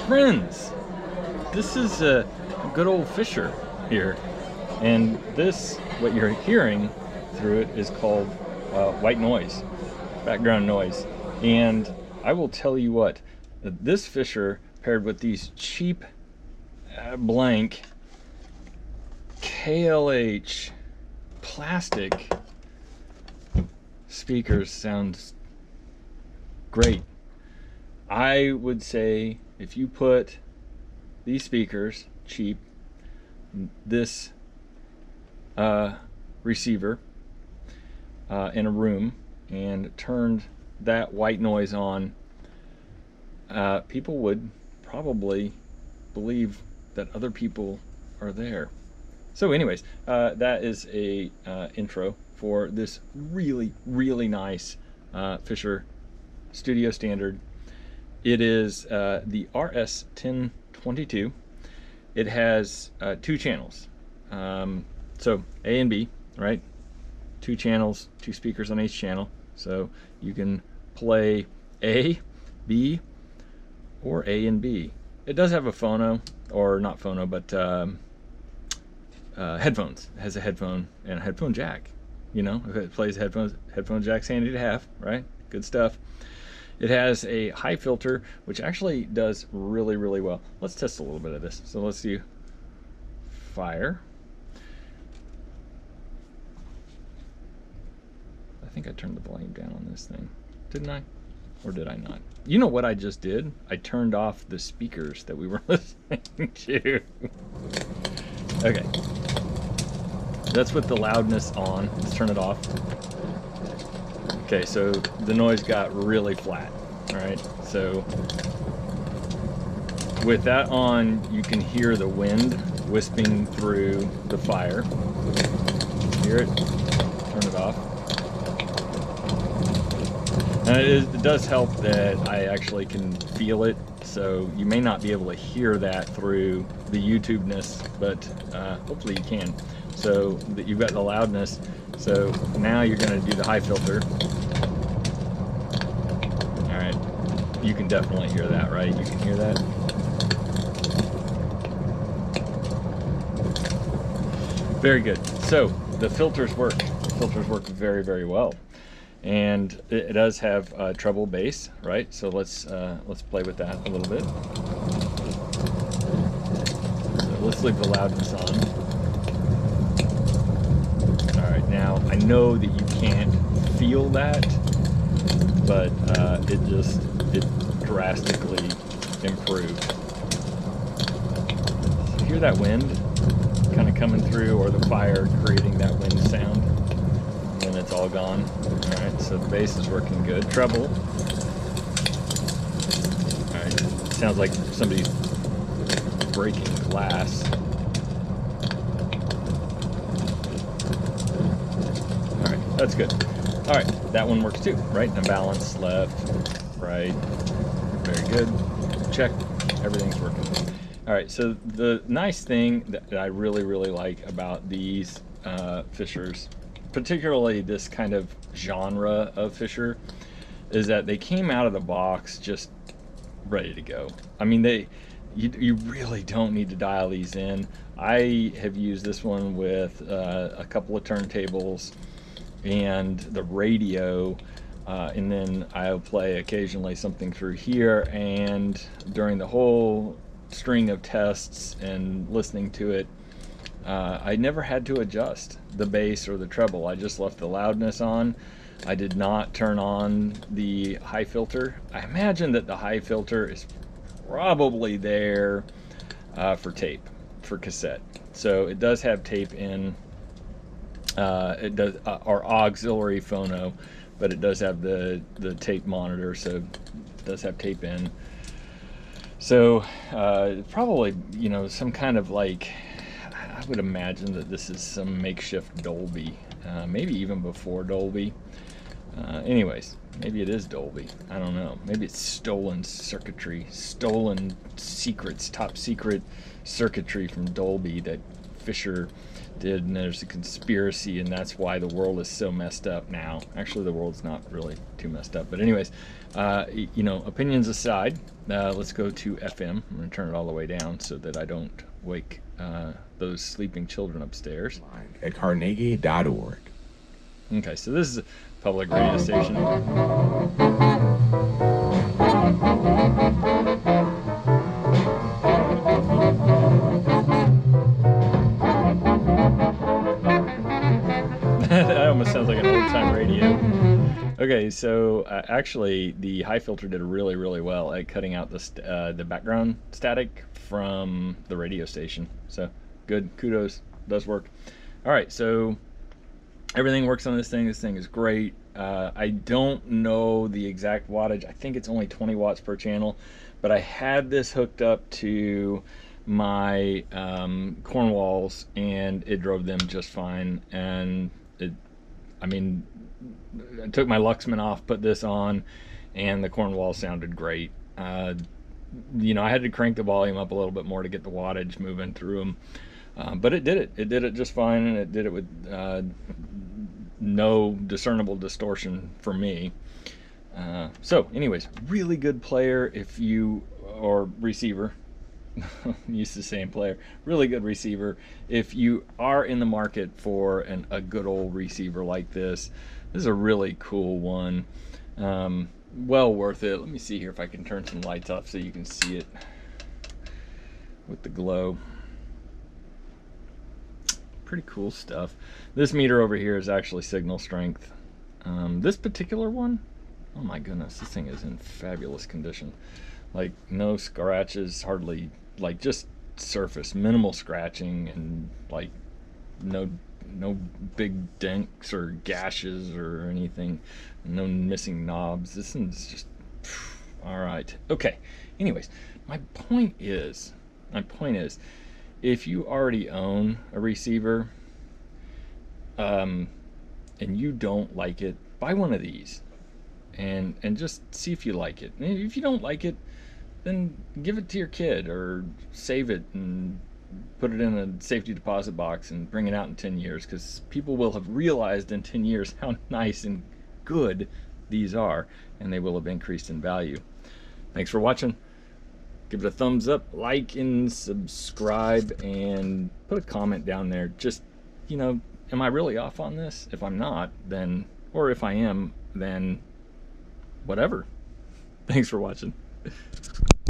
Friends, this is a good old Fisher here, and this, what you're hearing through it, is called white noise, background noise. And I will tell you what, this Fisher paired with these cheap blank KLH plastic speakers sounds great. I would say if you put these speakers, cheap, this receiver in a room and turned that white noise on, people would probably believe that other people are there. So anyways, that is a intro for this really nice Fisher Studio Standard. It is the RS-1022. It has 2 channels. So A and B, right? 2 channels, 2 speakers on each channel. So you can play A, B, or A and B. It does have a phono, or not phono, but headphones. It has a headphone and a headphone jack. You know, if it plays headphone jack's handy to have, right? Good stuff. It has a high filter, which actually does really well. Let's test a little bit of this. So let's do fire. I think I turned the volume down on this thing. Didn't I? Or did I not? You know what I just did? I turned off the speakers that we were listening to. Okay. That's with the loudness on. Let's turn it off. Okay, so the noise got really flat. All right, so with that on, you can hear the wind wisping through the fire. Hear it? Turn it off. Now it does help that I actually can feel it, so you may not be able to hear that through the YouTube-ness, but hopefully you can. So that you've got the loudness. So now you're going to do the high filter. All right, you can definitely hear that, right? You can hear that. Very good. So the filters work. The filters work very well, and it does have treble bass, right? So let's play with that a little bit. So let's leave the loudness on. Now, I know that you can't feel that, but it drastically improved. So hear that wind kind of coming through, or the fire creating that wind sound, and then it's all gone. All right, so the bass is working good. Treble. All right, sounds like somebody's breaking glass. That's good. All right, that one works too, right? And balance, left, right. Very good. Check. Everything's working. All right, so the nice thing that I really like about these Fishers, particularly this kind of genre of Fisher, is that they came out of the box just ready to go. I mean, you really don't need to dial these in. I have used this one with a couple of turntables and the radio, and then I'll play occasionally something through here, and during the whole string of tests and listening to it, I never had to adjust the bass or the treble. I just left the loudness on. I did not turn on the high filter. I imagine that the high filter is probably there for tape, for cassette. So it does have tape in. It does, or auxiliary phono, but it does have the tape monitor, so it does have tape in. So probably, you know, some kind of like, I would imagine that this is some makeshift Dolby, maybe even before Dolby. Anyways, maybe it is Dolby. I don't know. Maybe it's stolen circuitry, stolen secrets, top secret circuitry from Dolby that Fisher did, and there's a conspiracy, and that's why the world is so messed up now. Actually, the world's not really too messed up, but anyways, you know, opinions aside, let's go to FM. I'm going to turn it all the way down so that I don't wake those sleeping children upstairs. At Carnegie.org. Okay, so this is a public radio station. That almost sounds like an old-time radio. Okay, so actually the high filter did really, really well at cutting out the background static from the radio station. So good, kudos, does work. All right, so everything works on this thing. This thing is great. I don't know the exact wattage. I think it's only 20 watts per channel, but I had this hooked up to my corn walls, and it drove them just fine. And I mean, I took my Luxman off, put this on, and the corn wall sounded great. You know, I had to crank the volume up a little bit more to get the wattage moving through them, but it did it. It did it just fine, and it did it with no discernible distortion for me. So anyways, really good player if you, or receiver, I'm used to saying player, really good receiver if you are in the market for a good old receiver like this. This is a really cool one. Well worth it. Let me see here if I can turn some lights off so you can see it with the glow. Pretty cool stuff. This meter over here is actually signal strength. This particular one, oh my goodness, this thing is in fabulous condition. Like no scratches, hardly, like just surface, minimal scratching, and like no big dents or gashes or anything, no missing knobs. This one's just all right. Okay, anyways, my point is if you already own a receiver and you don't like it, buy one of these and just see if you like it. And if you don't like it, then give it to your kid or save it and put it in a safety deposit box and bring it out in 10 years, because people will have realized in 10 years how nice and good these are, and they will have increased in value. Thanks for watching. Give it a thumbs up, like and subscribe, and put a comment down there. Just, you know, am I really off on this? If I'm not, then, or if I am, then whatever. Thanks for watching.